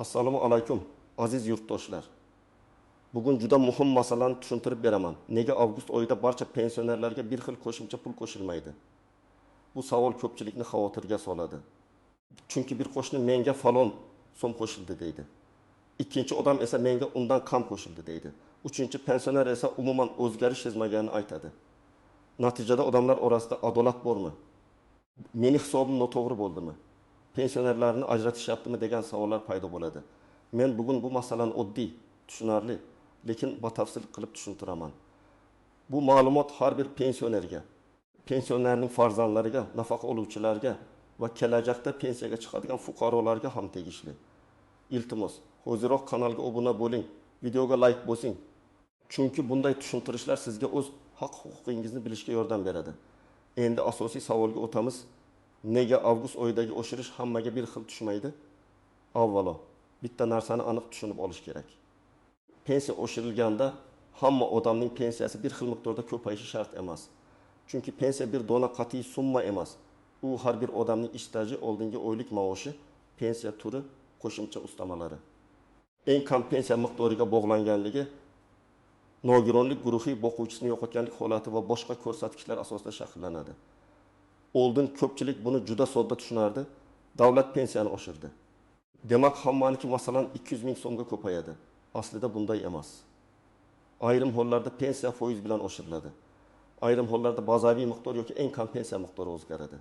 Assalomu alaykum aziz yurtdoshlar. Bugun juda muhim masalani tushuntirib beraman. Nega avgust oyida barcha pensionerlarga bir xil qo'shimcha pul qo'shilmaydi? Bu savol ko'pchilikni xavotirga soladi. Chunki bir qo'shni menga falon so'm qo'shildi deydi. Ikkinchi odam esa menga undan kam qo'shildi deydi. Uchinchi pensioner esa umuman o'zgarish sezmaganini aytadi. Natijada odamlar orasida adolat bormi? Meni hisobim noto'g'ri bo'ldimi? Pensionerlarni ajratishyaptimi degan savollar paydo bo'ladi. Men bugun bu masalani oddiy, tushunarli, lekin batafsil qilib tushuntiraman. Bu ma'lumot har bir pensionerga, pensionerning farzandlariga, nafaqa oluvchilarga va kelajakda pensiyaga chiqadigan fuqarolarga ham tegishli. Iltimos, hoziroq kanalga obuna bo'ling, videoga like bosing. Chunki bunday tushuntirishlar sizga o'z haq-huquqingizni bilishga yordam beradi. Endi asosiy savolga o'tamiz. Nega avgust oyidagi oshirish hammaga bir xil tushmaydi? Avvalo, bitta narsani aniq tushunib olish kerak. Pensiya oshirilganda hamma odamning pensiyasi bir xil miqdorda ko'payishi shart emas. Chunki pensiya bir dona qat'iy summa emas. U har bir odamning ish staji, oldingi oylik maoshi, pensiya turi, qo'shimcha ustamalari. Eng kam pensiya miqdoriga bog'langanligi nogironlik guruhi boquvchisini yo'qotganlik holati va boshqa ko'rsatkichlar asosida shakllanadi. Oldin ko'pchilik buni juda sodda tushunardi. Davlat pensiyani oshirdi. Demak, hammaniki masalan 200 ming so'mga ko'payadi. Aslida bunday emas. Ayrim hollarda pensiya foiz bilan oshiriladi. Ayrim hollarda bazaviy miqdor yoki eng kam pensiya miqdori o'zgaradi.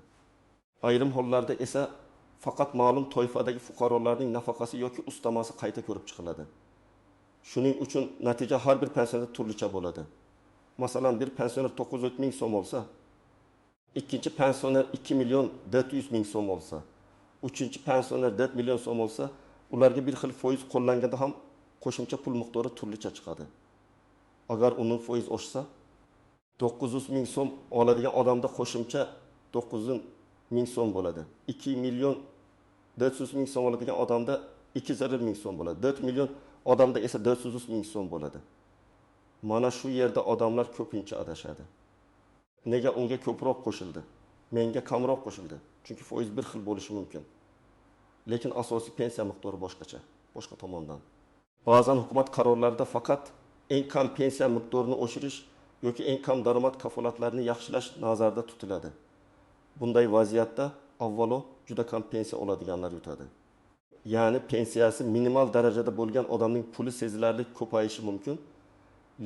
Ayrim hollarda esa faqat ma'lum toifadagi fuqarolarning nafaqasi yoki ustamasi qayta ko'rib chiqiladi. Shuning uchun natija har bir pensionerda turlicha bo'ladi. Masalan, bir pensioner 900 ming so'm olsa, ikkinchi pensioner 2 million 400 ming so'm olsa, uchinchi pensioner 4 million so'm olsa, ularga bir xil foiz qo'llanganda ham qo'shimcha pul miqdori turlicha chiqadi. Agar uning foiz oshsa, 900 ming so'm oladigan odamda qo'shimcha 900 ming so'm bo'ladi. 2 million 400 ming so'm oladigan odamda 200 ming so'm bo'ladi. 4 million odamda esa 400 ming so'm bo'ladi. Mana shu yerda odamlar ko'pincha adashadi. Nega unga ko'proq qo'shildi? Menga kamroq qo'shildi. Chunki foiz bir xil bo'lishi mumkin. Lekin asosiy pensiya miqdori boshqacha, boshqa tomondan. Ba'zan hukumat qarorlarida faqat eng kam pensiya miqdorini oshirish yoki eng kam daromad kafolatlarini yaxshilash nazarda tutiladi. Bunday vaziyatda avvalo juda kam pensiya oladiganlar yutadi. Ya'ni pensiyasi minimal darajada bo'lgan odamning puli sezilarli ko'payishi mumkin,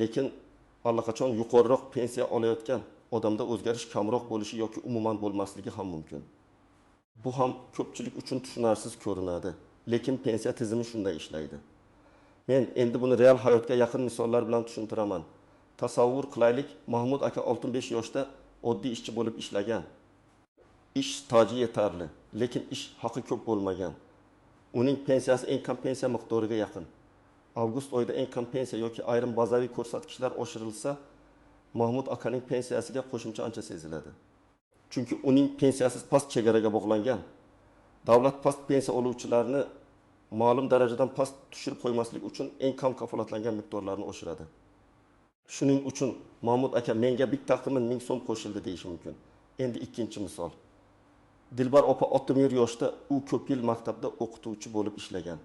lekin allaqachon yuqoriroq pensiya olayotgan odamda o'zgarish kamroq bo'lishi yoki umuman bo'lmasligi ham mumkin. Bu ham ko'pchilik uchun tushunarsiz ko'rinadi, lekin pensiya tizimi shunday ishlaydi. Men endi buni real hayotga yaqin misollar bilan tushuntiraman. Tasavvur qilaylik, Mahmud aka 65 yoshda oddiy ishchi bo'lib ishlagan. Ish staji yetarli, lekin ish haqi ko'p bo'lmagan. Uning pensiyasi eng kam pensiya miqdoriga yaqin. Avgust oyida eng kam pensiya yoki ayrim bazaviy ko'rsatkichlar oshirilsa, Mahmud akaning pensiyasiga qo'shimcha ancha seziladi. Chunki uning pensiyasi past chegaraga bog'langan. Davlat past pensiya oluvchilarni ma'lum darajadan past tushirib qo'ymaslik uchun eng kam kafolatlangan miqdorlarni oshiradi. Shuning uchun Mahmud aka menga bitta qimin 1000 so'm qo'shildi deyish mumkin. Endi ikkinchi misol. Dilbar opa 61 yoshda u ko'p yil maktabda o'qituvchi bo'lib ishlagan.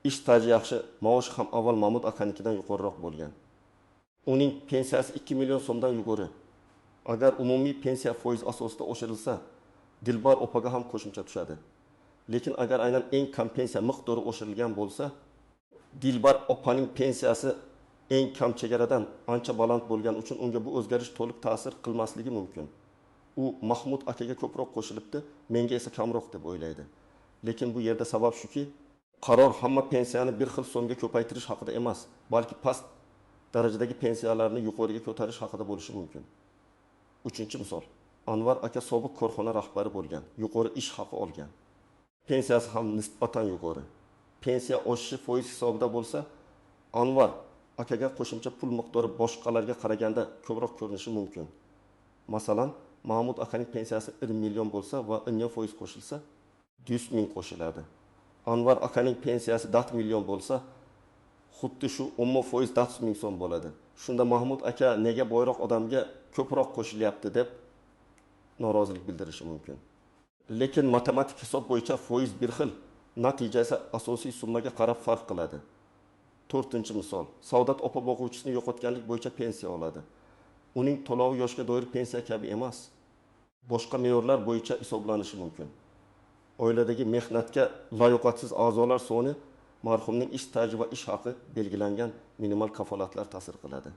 Ish staji yaxshi, maoshi ham avval Mahmud akanikidan yuqoriroq bo'lgan. Uning pensiyasi 2 million so'mdan yuqori. Agar umumiy pensiya foiz asosida oshirilsa, Dilbar opaga ham qo'shimcha tushadi. Lekin agar aynan eng kam pensiya miqdori oshirilgan bo'lsa, Dilbar opaning pensiyasi eng kam chegaradan ancha baland bo'lgani uchun unga bu o'zgarish to'liq ta'sir qilmasligi mumkin. U Mahmud akaga ko'proq qo'shilibdi, menga esa kamroq deb o'ylaydi. Lekin bu yerda sabab shuki, qaror hamma pensiyani bir xil so'mga ko'paytirish haqida emas, balki past darajadagi pensiyalarni yuqoriga ko'tarish haqida bo'lishi mumkin. Uchinchi misol. Anvar aka sobiq korxona rahbari bo'lgan, yuqori ish haqi olgan. Pensiyasi ham nisbatan yuqori. Pensiya oshishi foiz hisobida bo'lsa, Anvar akaga qo'shimcha pul miqdori boshqalarga qaraganda ko'proq ko'rinishi mumkin. Masalan, Mahmud akaning pensiyasi 1 million bo'lsa va unga foiz qo'shilsa, 100 ming qo'shiladi. Anvar akaning pensiyasi 4 million bo'lsa, xuddi shu umma foiz 400 ming so'm bo'ladi. Shunda Mahmud aka nega boyroq odamga ko'proq qo'shilyapti deb norozilik bildirishi mumkin. Lekin matematik hisob bo'yicha foiz bir xil. Natija esa asosiy summaga qarab farq qiladi. 4-misol, Saodat opa o'quvchisini yo'qotganlik bo'yicha pensiya oladi. Uning to'lovi yoshga doir pensiya kabi emas, boshqa me'yorlar bo'yicha hisoblanishi mumkin. Oiladagi mehnatga layoqatsiz a'zolar soni marhumning ish staji va ish haqi belgilangan minimal kafolatlar ta'sir qiladi.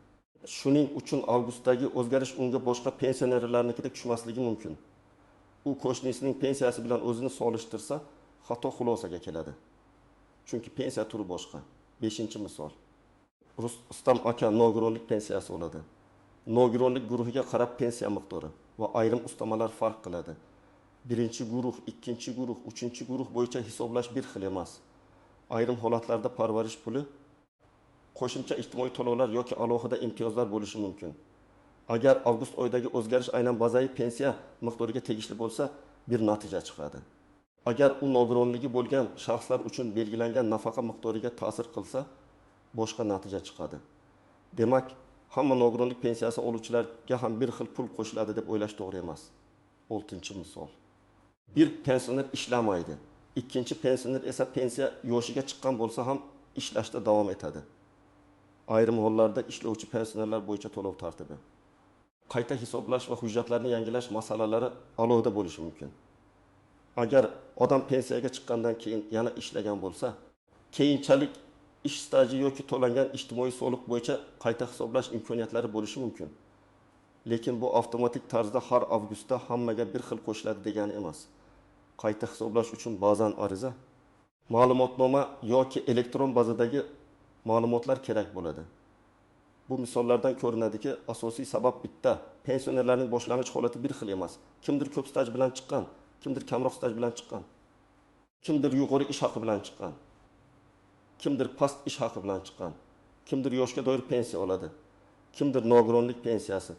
Shuning uchun avgustdagi o'zgarish unga boshqa pensionerlarnikidek tushmasligi mumkin. U qo'shnisining pensiyasi bilan o'zini solishtirsa, xato xulosaga keladi. Chunki pensiya turi boshqa. 5-misol. Rustam aka nogironlik pensiyasi oladi. Nogironlik guruhiga qarab pensiya miqdori va ayrim ustamalar farq qiladi. 1-guruh, 2-guruh, 3-guruh bo'yicha hisoblash bir xil emas. Ayrim holatlarda parvarish puli, qo'shimcha ijtimoiy to'lovlar yoki alohida imtiyozlar bo'lishi mumkin. Agar avgust oyidagi o'zgarish aynan bazaviy pensiya miqdoriga tegishli bo'lsa, bir natija chiqadi. Agar u nogironligi bo'lgan shaxslar uchun belgilangan nafaqa miqdoriga ta'sir qilsa, boshqa natija chiqadi. Demak, hamma nogironlik pensiyasi oluvchilarga ham bir xil pul qo'shiladi deb o'ylash to'g'ri emas. 6-misol. Bir pensioner ishlamaydi. Ikkinchi pensioner esa pensiya yoshiga chiqqan bo'lsa ham ishlashda davom etadi. Ayrim hollarda ishlovchi pensionerlar bo'yicha to'lov tartibi, qayta hisoblash va hujjatlarni yangilash masalalari alohida bo'lishi mumkin. Agar odam pensiyaga chiqqandan keyin yana ishlagan bo'lsa, keyinchalik ish staji yoki to'langan ijtimoiy soliq bo'yicha qayta hisoblash imkoniyatlari bo'lishi mumkin. Lekin bu avtomatik tarzda har avgustda hammaga bir xil qo'shiladi degani emas. Qayta hisoblash uchun ba'zan ariza, ma'lumotnoma yoki elektron bazadagi ma'lumotlar kerak bo'ladi. Bu misollardan ko'rinadiki, asosiy sabab bitta. Pensionerlarning boshlang'ich holati bir xil emas. Kimdir ko'p staj bilan chiqqan, kimdir kamroq staj bilan chiqqan, kimdir yuqori ish haqi bilan chiqqan, kimdir past ish haqi bilan chiqqan, kimdir yoshga doir pensiya oladi, kimdir nogironlik pensiyasi,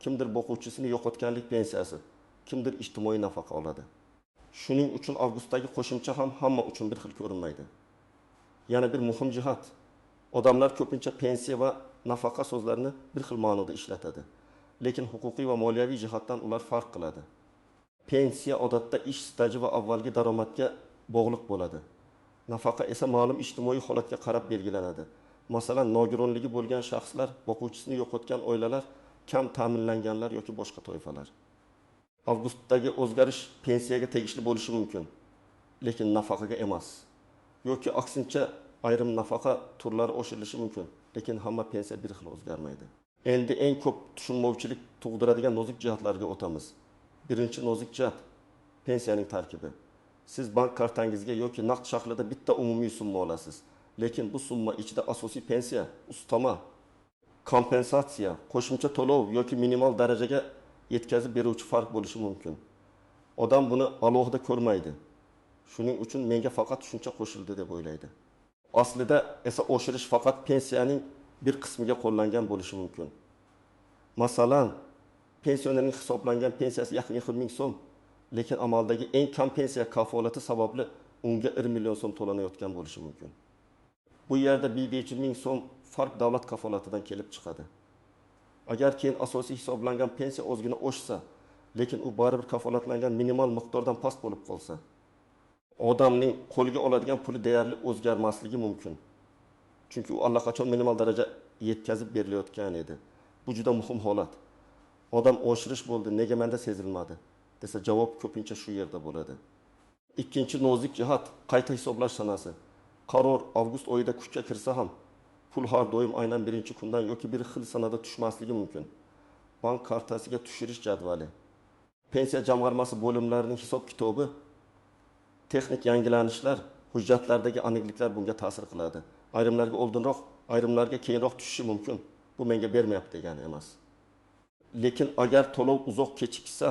kimdir o'quvchisini yo'qotganlik pensiyasi, kimdir ijtimoiy nafaqa oladi. Shuning uchun avgustdagi qo'shimcha ham hamma uchun bir xil ko'rinmaydi. Yana bir muhim jihat, odamlar ko'pincha pensiya va nafaqa so'zlarini bir xil ma'noda ishlatadi. Lekin huquqiy va moliyaviy jihatdan ular farq qiladi. Pensiya odatda ish staji va avvalgi daromadga bog'liq bo'ladi. Nafaqa esa ma'lum ijtimoiy holatga qarab belgilanadi. Masalan, nogironligi bo'lgan shaxslar, o'quvchisini yo'qotgan oilalar, kam ta'minlanganlar yoki boshqa toifalar. Avgustdagi o'zgarish pensiyaga tegishli bo'lishi mumkin, lekin nafaqaga emas. Yoki aksincha, ayrim nafaqa turlari oshirilishi mumkin, lekin hamma pensiya bir xil o'zgarmaydi. Endi eng ko'p tushunmovchilik tug'diradigan nozik jihatlarga o'tamiz. Birinchi nozik jihat pensiyaning tarkibi. Siz bank kartangizga yoki naqd shaklida bitta umumiy summa olasiz, lekin bu summa ichida asosiy pensiya, ustama, kompensatsiya, qo'shimcha to'lov yoki minimal darajaga yetkazib beruvchi farq bo'lishi mumkin. Odam buni alohida ko'rmaydi. Shuning uchun menga faqat shuncha qo'shildi deb o'ylaydi. Aslida esa oshirish faqat pensiyaning bir qismiga qo'llangan bo'lishi mumkin. Masalan, pensionerning hisoblangan pensiyasi yaqin 1000 so'm, lekin amaldagi eng kam pensiya kafolati sababli unga 1 million so'm to'lanayotgan bo'lishi mumkin. Bu yerda 500 ming so'm farq davlat kafolatidan kelib chiqadi. Agar keyin asosiy hisoblangan pensiya ozgina oshsa, lekin u baribir kafolatlangan minimal miqdordan past bo'lib qolsa, odamning qo'lga oladigan puli deyarli o'zgarmasligi mumkin. Chunki u allaqachon minimal daraja yetkazib berilayotgan edi. Bu juda muhim holat. Odam oshirish bo'ldi, nega menda sezilmadi desa, javob ko'pincha shu yerda bo'ladi. Ikkinchi nozik jihat qayta hisoblash sanasi. Qaror avgust oyida kuchga kirsa ham, pul har doim aynan birinchi kundan yoki bir xil sanada tushmasligi mumkin. Bank kartasiga tushirish jadvali, pensiya jamg'armasi bo'limlarining hisob-kitobi, texnik yangilanishlar, hujjatlardagi aniqliklar bunga ta'sir qiladi. Ayrimlarga oldinroq, ayrimlarga keyinroq tushishi mumkin. Bu menga bermayapti degani emas. Lekin agar to'lov uzoq kechiksa,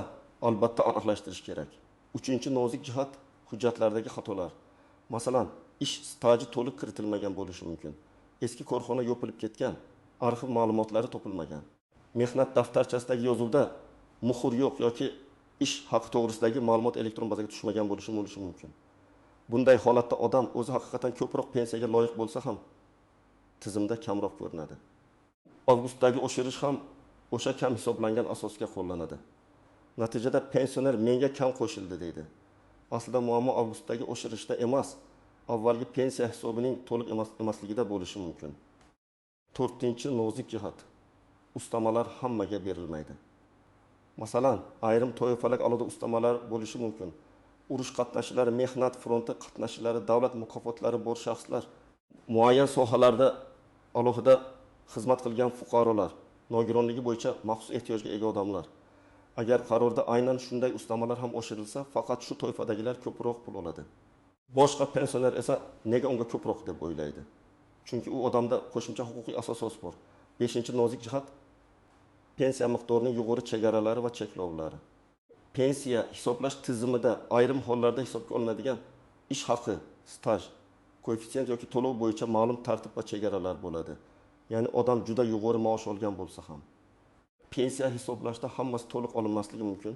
albatta aniqlashtirish kerak. Uchinchi nozik jihat hujjatlardagi xatolar. Masalan, ish staji to'liq kiritilmagan bo'lishi mumkin. Eski korxona yopilib ketgan, arxiv ma'lumotlari topilmagan. Mehnat daftarchasidagi yozuvda muhr yo'q yoki ish haqi to'g'risidagi ma'lumot elektron bazaga tushmagan bo'lishi mumkin. Bunday holatda odam o'zi haqiqatan ko'proq pensiyaga loyiq bo'lsa ham tizimda kamroq ko'rinadi. Avgustdagi oshirish ham o'sha kam hisoblangan asosga qo'llanadi. Natijada pensioner menga kam qo'shildi deydi. Aslida muammo avgustdagi oshirishda emas, avvalgi pensiya hisobining to'liq emasligida bo'lishi mumkin. 4-nozik jihat. Ustamalar hammaga berilmaydi. Masalan, ayrim toifalar alohida ustamalar bo'lishi mumkin. Urush qatnashchilari, mehnat fronti qatnashchilari, davlat mukofotlari bor shaxslar, muayyan sohalarda alohida xizmat qilgan fuqarolar, nogironligi bo'yicha maxsus ehtiyojga ega odamlar. Agar qarorda aynan shunday ustamalar ham oshirilsa, faqat shu toifadagilar ko'proq pul oladi. Boshqa pensioner esa nega unga ko'proq deb o'ylaydi? Chunki u odamda qo'shimcha huquqiy asos bor. 5-nozik jihat pensiya miqdorining yuqori chegaralari va cheklovlari. Pensiya hisoblash tizimida ayrim hollarda hisobga olinadigan ish haqi, staj, koeffitsient yoki to'lov bo'yicha ma'lum tartib va chegaralar bo'ladi. Ya'ni odam juda yuqori maosh olgan bo'lsa ham pensiya hisoblashda hammasi to'liq olinmasligi mumkin.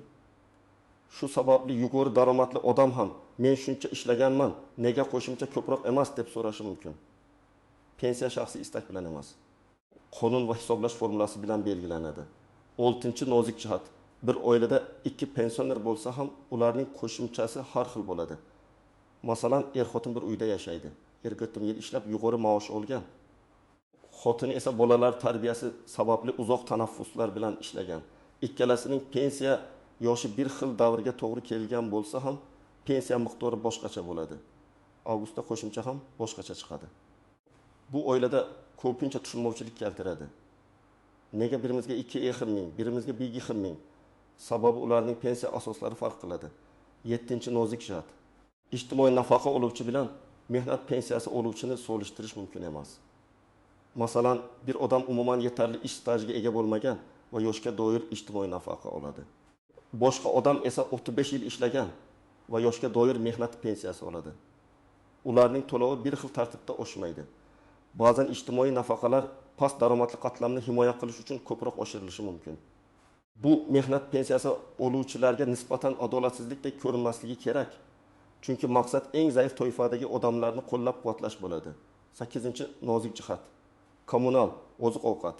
Shu sababli yuqori daromadli odam ham men shuncha ishlaganman, nega qo'shimcha ko'proq emas deb so'rashi mumkin. Pensiya shaxsiy istak bilan emas, qonun va hisoblash formulasi bilan belgilanadi. 6-nozik jihat. Bir oilada 2 pensioner bo'lsa ham ularning qo'shimchasi har xil bo'ladi. Masalan, er-xotin bir uyda yashaydi. Er 40 yil ishlab yuqori maosh olgan. Xotini esa bolalar tarbiyasi sababli uzoq tanaffuslar bilan ishlagan. Ikkalasining pensiya yoshi bir xil davrga to'g'ri kelgan bo'lsa ham pensiya miqdori boshqacha bo'ladi. Avgustda qo'shimcha ham boshqacha chiqadi. Bu oilada ko'pincha tushunmovchilik keltiradi. Nega birimizga 2 exir ming, birimizga 1 xil ming? Sababi ularning pensiya asoslari farq qiladi. 7-nozik jihat. Ijtimoiy nafaqa oluvchi bilan mehnat pensiyasi oluvchini solishtirish mumkin emas. Masalan, bir odam umuman yetarli ish stajiga ega bo'lmagan va yoshga doir ijtimoiy nafaqa oladi. Boshqa odam esa 35 yil ishlagan va yoshga doir mehnat pensiyasi oladi. Ularning to'lovi bir xil tartibda oshmaydi. Ba'zan ijtimoiy nafaqalar past daromadli qatlamni himoya qilish uchun ko'proq oshirilishi mumkin. Bu mehnat pensiyasi oluvchilarga nisbatan adolatsizlikdek ko'rinmasligi kerak. Chunki maqsad eng zaif toifadagi odamlarni qo'llab-quvvatlash bo'ladi. 8-nozik jihat. Kommunal, oziq-ovqat,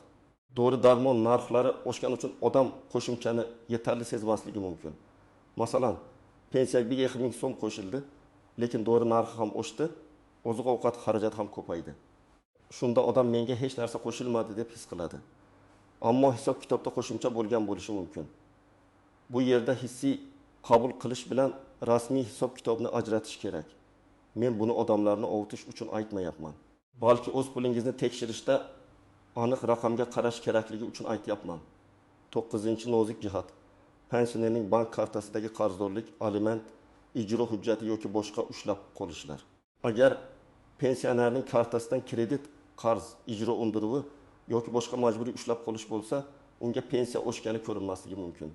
dori-darmon narxlari oshgani uchun odam qo'shimchani yetarli sezmasligi mumkin. Masalan, pensiyaga 1 ming so'm qo'shildi, lekin dori narxi ham oshdi, oziq-ovqat xarajati ham ko'paydi. Shunda odam menga hech narsa qo'shilmadi deb his qiladi. Ammo hisob-kitobda qo'shimcha bo'lgan bo'lishi mumkin. Bu yerda hissiy qabul qilish bilan rasmiy hisob-kitobni ajratish kerak. Men buni odamlarni ovutish uchun aytmayapman. Balki o'z pulingizni tekshirishda aniq raqamga qarash kerakligi uchun aytyapman. 9-nozik jihat. Pensionerning bank kartasidagi qarzdorlik, aliment, ijro hujjati yoki boshqa ushlab qolishlar. Agar pensionerning kartasidan kredit, qarz, ijro undiruvi yoki boshqa majburiy ushlab qolish bo'lsa, unga pensiya oshgani ko'rinmasligi mumkin.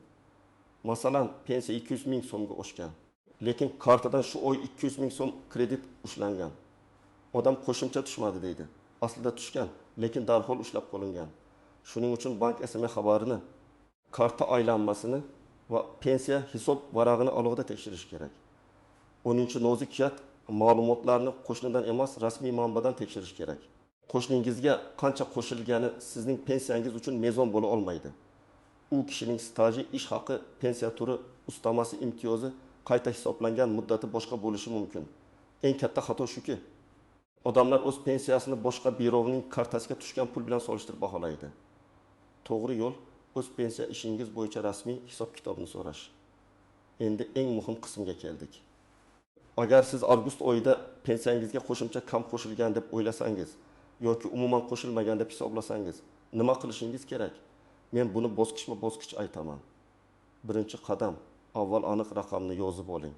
Masalan, pensiya 200 ming so'mga oshgan, lekin kartadan shu oy 200 ming so'm kredit ushlangan. Odam qo'shimcha tushmadi deydi. Aslida tushgan, lekin darhol ushlab qolingan. Shuning uchun bank SMS xabarini, karta aylanmasini va pensiya hisob varag'ini alohida tekshirish kerak. 10-nozik jihat. Ma'lumotlarni qo'shnidan emas, rasmiy manbadan tekshirish kerak. Qo'shningizga qancha qo'shilgani sizning pensiyangiz uchun mezon bo'la olmaydi. U kishining staji, ish haqi, pensiya turi, ustamasi, imtiyozi, qayta hisoblangan muddati boshqa bo'lishi mumkin. Eng katta xato shuki, odamlar o'z pensiyasini boshqa birovning kartasiga tushgan pul bilan solishtirib baholaydi. To'g'ri yo'l o'z pensiya ishingiz bo'yicha rasmiy hisob-kitobni so'rash. Endi eng muhim qismga keldik. Agar siz avgust oyida pensiyangizga qo'shimcha kam qo'shilgan deb o'ylasangiz yoki umuman qo'shilmagan deb hisoblasangiz, nima qilishingiz kerak? Men buni bosqichma-bosqich aytaman. Birinchi qadam, avval aniq raqamni yozib oling.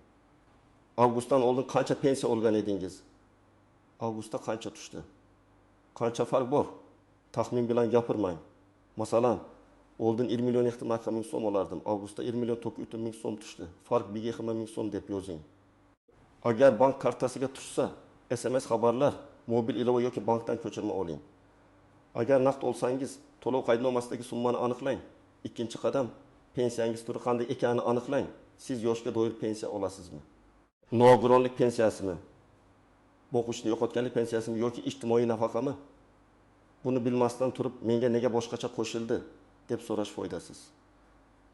Avgustdan oldin qancha pensiya olgan edingiz? Avgustda qancha tushdi? Qancha farq bor? Taxmin bilan gapirmang. Masalan, oldin 20 million ehtimol ming so'm olardim. Avgustda 20 million 900 ming so'm tushdi. Farq 1 ming so'm deb yozing. Agar bank kartasiga tushsa, SMS xabarlar, mobil ilova yoki bankdan ko'chirma oling. Agar naqd olsangiz, to'lov qaydnomasidagi summani aniqlang. Ikkinchi qadam, pensiyangiz turi qanday ekanini aniqlang. Siz yoshga doir pensiya olasizmi? Nogironlik pensiyasimi? Boqishni yo'qotganlik pensiyasimi yoki ijtimoiy nafaqami? Buni bilmasdan turib, menga nega boshqacha qo'shildi deb so'rash foydasiz.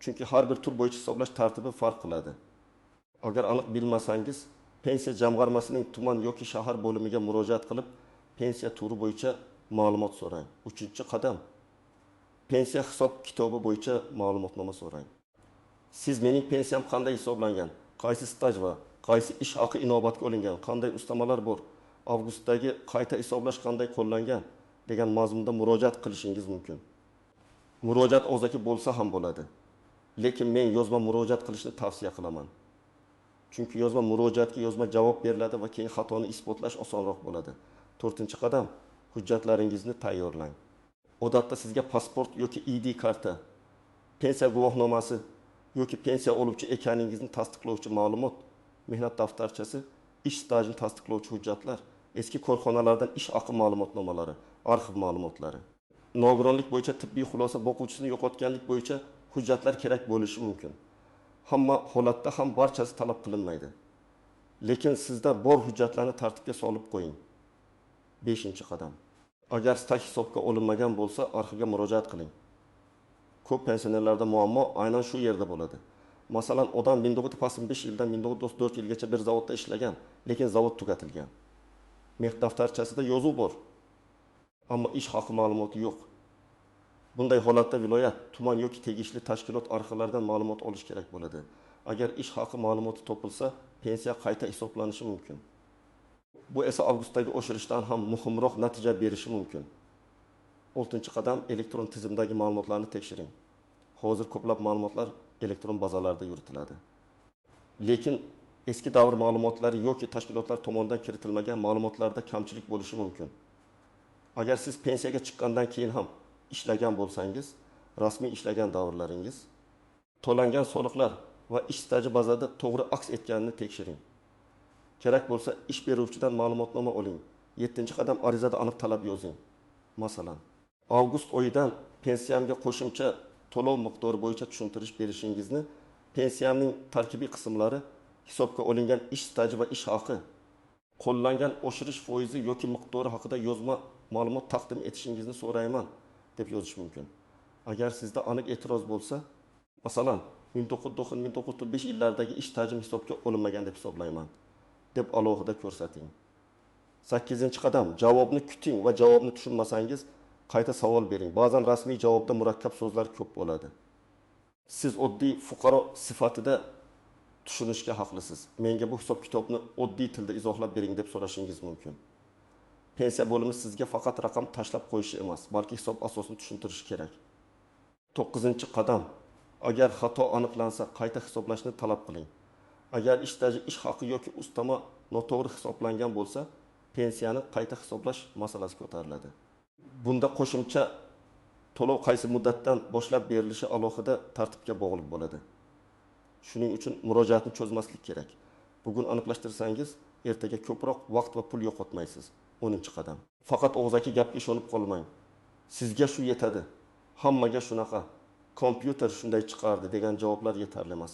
Chunki har bir tur bo'yicha hisoblash tartibi farq qiladi. Agar aniq bilmasangiz, pensiya jamg'armasining tuman yoki shahar bo'limiga murojaat qilib, pensiya turi bo'yicha ma'lumot so'rang. 3-qadam. Pensiya hisob kitobi bo'yicha ma'lumotnoma so'rang. Siz mening pensiyam qanday hisoblangan, qaysi staj va qaysi ish haqi inobatga olingan, qanday ustamalar bor, avgustdagi qayta hisoblash qanday qo'llangan degan mazmunda murojaat qilishingiz mumkin. Murojaat og'zaki bo'lsa ham bo'ladi. Lekin men yozma murojaat qilishni tavsiya qilaman. Chunki yozma murojaatga yozma javob beriladi va keyin xatoni isbotlash osonroq bo'ladi. 4-qadam, hujjatlaringizni tayyorlang. Odatda sizga pasport yoki ID karta, pensiya guvohnomasi yoki pensiya oluvchi ekaningizni tasdiqlovchi ma'lumot, mehnat daftarchasi, ish stajini tasdiqlovchi hujjatlar, eski korxonalardan ish haqi ma'lumotnomalari, arxiv ma'lumotlari. Nogironlik bo'yicha tibbiy xulosa, o'quvchisini yo'qotganlik bo'yicha hujjatlar kerak bo'lishi mumkin. Hamma holatda ham barchasi talab qilinmaydi. Lekin sizda bor hujjatlarni tartibga solib qo'ying. 5-qadam. Agar staj hisobga olinmagan bo'lsa, arxivga murojaat qiling. Ko'p pensionerlarda muammo aynan shu yerda bo'ladi. Masalan, odam 1995 yildan 1994 yilgacha bir zavodda ishlagan, lekin zavod tugatilgan. Mehnat daftarchasida yozuv bor, ammo ish haqi ma'lumoti yo'q. Bunday holatda viloyat, tuman yoki tegishli tashkilot arxivlaridan ma'lumot olish kerak bo'ladi. Agar ish haqi ma'lumoti topilsa, pensiya qayta hisoblanishi mumkin. Bu esa avgustdagi oshirishdan ham muhimroq natija berishi mumkin. 6-qadam, elektron tizimdagi ma'lumotlarni tekshiring. Hozir ko'plab ma'lumotlar elektron bazalarda yuritiladi. Lekin eski davr ma'lumotlari yoki tashkilotlar tomonidan kiritilmagan ma'lumotlarda kamchilik bo'lishi mumkin. Agar siz pensiyaga chiqqandan keyin ham ishlagan bo'lsangiz, rasmiy ishlagan davrlaringiz, to'langan soliqlar va ish staji bazada to'g'ri aks etganini tekshiring. Kerak bo'lsa, ish beruvchidan ma'lumotnoma oling. 7-qadam, arizada aniq talab yozing. Masalan, avgust oyidan pensiyamga qo'shimcha to'lov miqdori bo'yicha tushuntirish berishingizni, pensiyamning tarkibiy qismlari, hisobga olingan ish staji va ish haqi, qo'llangan oshirish foizi yoki miqdori haqida yozma ma'lumot taqdim etishingizni so'rayman deb yozish mumkin. Agar sizda aniq e'tiroz bo'lsa, masalan, 1990-1995 yillardagi ish stajim hisobga olinmagan deb hisoblayman deb alohida ko'rsating. 8-qadam, javobni kuting va javobni tushunmasangiz, qayta savol bering. Ba'zan rasmiy javobda murakkab so'zlar ko'p bo'ladi. Siz oddiy fuqaro sifatida tushunishga haqlisiz. Menga bu hisob kitobni oddiy tilda izohlab bering deb so'rashingiz mumkin. Pensiya bo'limi sizga faqat raqam tashlab qo'yishi emas, balki hisob asosini tushuntirishi kerak. 9-qadam, agar xato aniqlansa, qayta hisoblashni talab qiling. Agar ish staji, ish haqi yoki ustama noto'g'ri hisoblangan bo'lsa, pensiyani qayta hisoblash masalasi ko'tariladi. Bunda qo'shimcha to'lov qaysi muddatdan boshlab berilishi alohida tartibga bog'liq bo'ladi. Shuning uchun murojaatni cho'zmaslik kerak. Bugun aniqlashtirsangiz, ertaga ko'proq vaqt va pul yo'qotmaysiz. 10-qadam. Faqat og'zaki gapga ishonib qolmang. Sizga shu yetadi. Hammaga shunaqa. Kompyuter shunday chiqardi degan javoblar yetarli emas.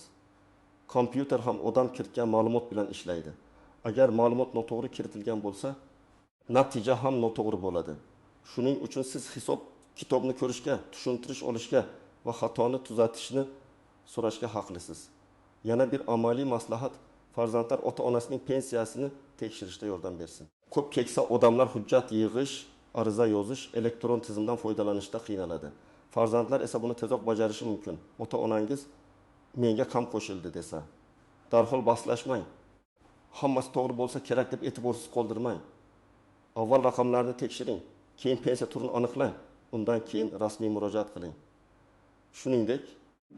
Kompyuter ham odam kiritgan ma'lumot bilan ishlaydi. Agar ma'lumot noto'g'ri kiritilgan bo'lsa, natija ham noto'g'ri bo'ladi. Shuning uchun siz hisob kitobni ko'rishga, tushuntirish olishga va xatoni tuzatishni so'rashga haqlisiz. Yana bir amaliy maslahat, farzandlar ota-onasining pensiyasini tekshirishda yordam bersin. Ko'p keksa odamlar hujjat yig'ish, ariza yozish, elektron tizimdan foydalanishda qiynaladi. Farzandlar esa buni tezroq bajarishi mumkin. Ota-onangiz menga kam qo'shildi desa, darhol baslashmang. Hammasi to'g'ri bo'lsa kerak deb e'tiborsiz qoldirmang. Avval raqamlarni tekshiring, keyin pensiya turini aniqlang, undan keyin rasmiy murojaat qiling. Shuningdek,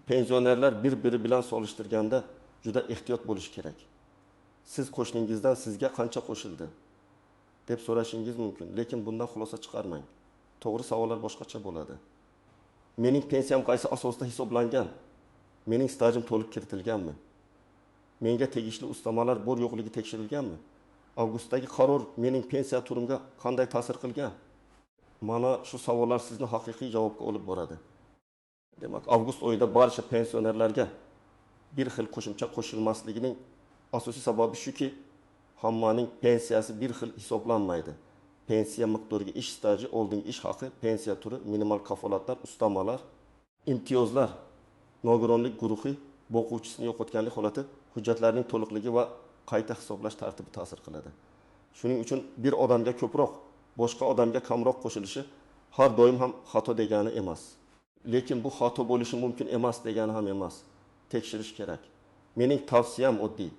pensionerlar bir-biri bilan solishtirganda juda ehtiyot bo'lish kerak. Siz qo'shningizdan sizga qancha qo'shildi deb so'rashingiz mumkin, lekin bundan xulosa chiqarmang. To'g'ri savollar boshqacha bo'ladi. Mening pensiyam qaysi asosda hisoblangan? Mening stajim to'liq kiritilganmi? Menga tegishli ustamalar bor yo'qligi tekshirilganmi? Avgustdagi qaror mening pensiya turimga qanday ta'sir qilgan? Mana shu savollar sizni haqiqiy javobga olib boradi. Demak, avgust oyida barcha pensionerlarga bir xil qo'shimcha qo'shilmasligining asosiy sababi shuki, hammaning pensiyasi bir xil hisoblanmaydi. Pensiya miqdoriga ish staji, oldingi ish haqi, pensiya turi, minimal kafolatlar, ustamalar, imtiyozlar, nogironlik guruhi, o'quvchisini yo'qotganlik holati, hujjatlarning to'liqligi va qayta hisoblash tartibi ta'sir qiladi. Shuning uchun bir odamga ko'proq, boshqa odamga kamroq qo'shilishi har doim ham xato degani emas. Lekin bu xato bo'lishi mumkin emas degani ham emas. Tekshirish kerak. Mening tavsiyam oddiy.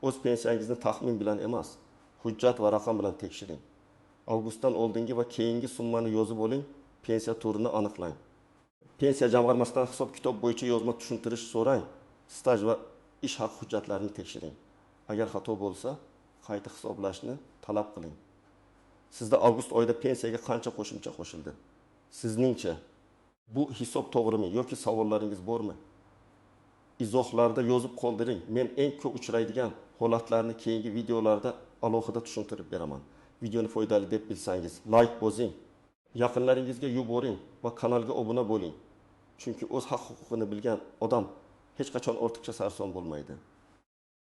O'z pensiyangizni taxmin bilan emas, hujjat va raqam bilan tekshiring. Avgustdan oldingi va keyingi summani yozib oling, pensiya turini aniqlang. Pensiya jamg'armasidan hisob-kitob bo'yicha yozma tushuntirish so'rang. Staj va ish haqi hujjatlarini tekshiring. Agar xato bo'lsa, qayta hisoblashni talab qiling. Sizda avgust oyida pensiyaga qancha qo'shimcha qo'shildi? Sizningcha bu hisob to'g'rimi yoki savollaringiz bormi? Izohlarda yozib qoldiring. Men eng ko'p uchraydigan holatlarni keyingi videolarda alohida tushuntirib beraman. Videoni foydali deb bilsangiz, like bosing, yaqinlaringizga yuboring va kanalga obuna bo'ling. Chunki o'z haq-huquqini bilgan odam hech qachon ortiqcha sarson bo'lmaydi.